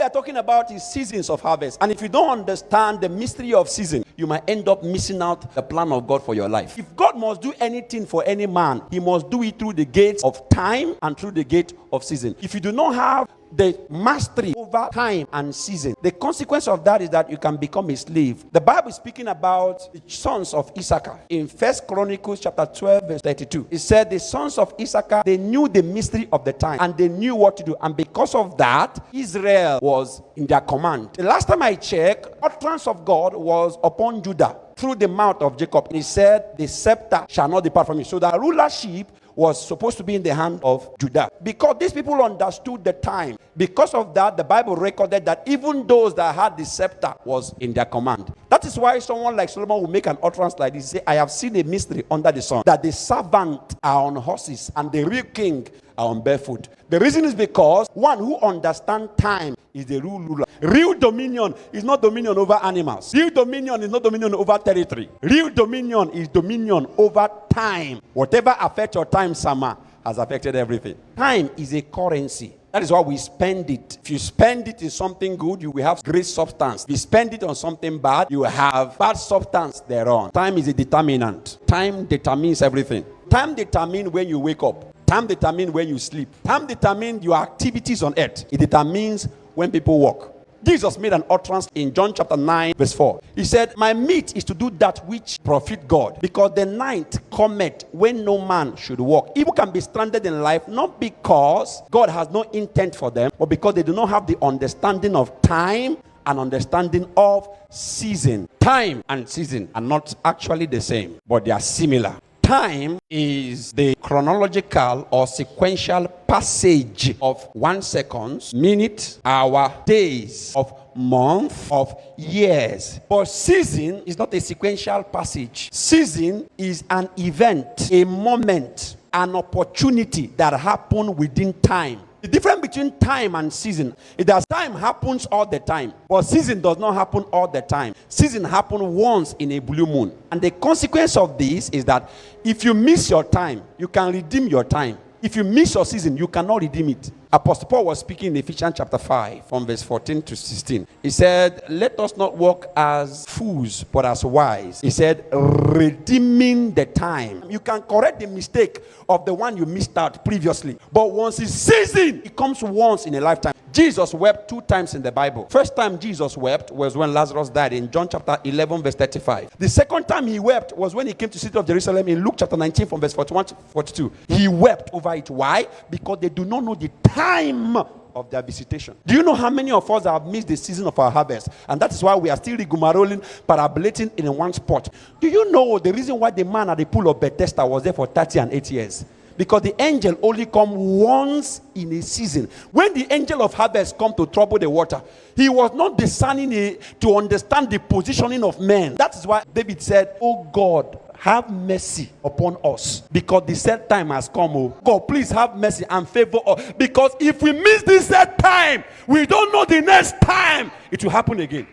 are talking about is seasons of harvest. And if you don't understand the mystery of season, you might end up missing out the plan of God for your life. If God must do anything for any man, he must do it through the gates of time and through the gate of season. If you do not have the mastery over time and season, the consequence of that is that you can become a slave. The Bible is speaking about the sons of Issachar in 1 Chronicles chapter 12 verse 32. It said the sons of Issachar, they knew the mystery of the time and they knew what to do, and because of that Israel was in their command. The last time I checked, utterance of God was upon Judah through the mouth of Jacob. He said the scepter shall not depart from you. So the rulership was supposed to be in the hand of Judah, because these people understood the time. Because of that, the Bible recorded that even those that had the scepter was in their command. That is why someone like Solomon will make an utterance like this, say, I have seen a mystery under the sun, that the servant are on horses and the real king are on barefoot. The reason is because one who understands time is the real ruler. Real dominion is not dominion over animals. Real dominion is not dominion over territory. Real dominion is dominion over time. Whatever affects your time, Sama, has affected everything. Time is a currency. That is why we spend it. If you spend it in something good, you will have great substance. If you spend it on something bad, you will have bad substance thereon. Time is a determinant. Time determines everything. Time determines when you wake up. Time determines when you sleep. Time determines your activities on earth. It determines when people walk. Jesus made an utterance in John chapter 9 verse 4. He said, my meat is to do that which profit God, because the night cometh when no man should walk. People can be stranded in life not because God has no intent for them, but because they do not have the understanding of time and understanding of season. Time and season are not actually the same, but they are similar. Time is the chronological or sequential passage of 1 second, minute, hour, days, of month, of years. But season is not a sequential passage. Season is an event, a moment, an opportunity that happens within time. The difference between time and season is that time happens all the time, but season does not happen all the time. Season happens once in a blue moon. And the consequence of this is that if you miss your time, you can redeem your time. If you miss your season, you cannot redeem it. Apostle Paul was speaking in Ephesians chapter 5 from verse 14 to 16. He said, let us not walk as fools, but as wise. He said, redeeming the time. You can correct the mistake of the one you missed out previously. But once it's season, it comes once in a lifetime. Jesus wept 2 times in the Bible. First time Jesus wept was when Lazarus died in John chapter 11 verse 35. The second time he wept was when he came to the city of Jerusalem in Luke chapter 19 from verse 41 to 42. He wept over it. Why? Because they do not know the time of their visitation. Do you know how many of us have missed the season of our harvest? And that is why we are still rigmaroling, parabolating in one spot. Do you know the reason why the man at the pool of Bethesda was there for 30 and 8 years? Because the angel only comes once in a season. When the angel of harvest come to trouble the water, he was not discerning to understand the positioning of men. That is why David said, oh God, have mercy upon us, because the set time has come. Oh God, please have mercy and favor us, because if we miss this set time, we don't know the next time it will happen again.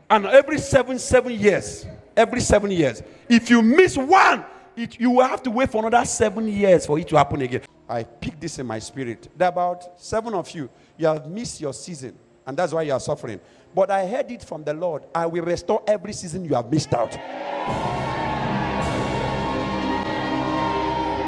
And every 7 years, if you miss one, you will have to wait for another 7 years for it to happen again. I picked this in my spirit. There are about 7 of you have missed your season, and that's why you are suffering. But I heard it from the Lord. I will restore every season you have missed out.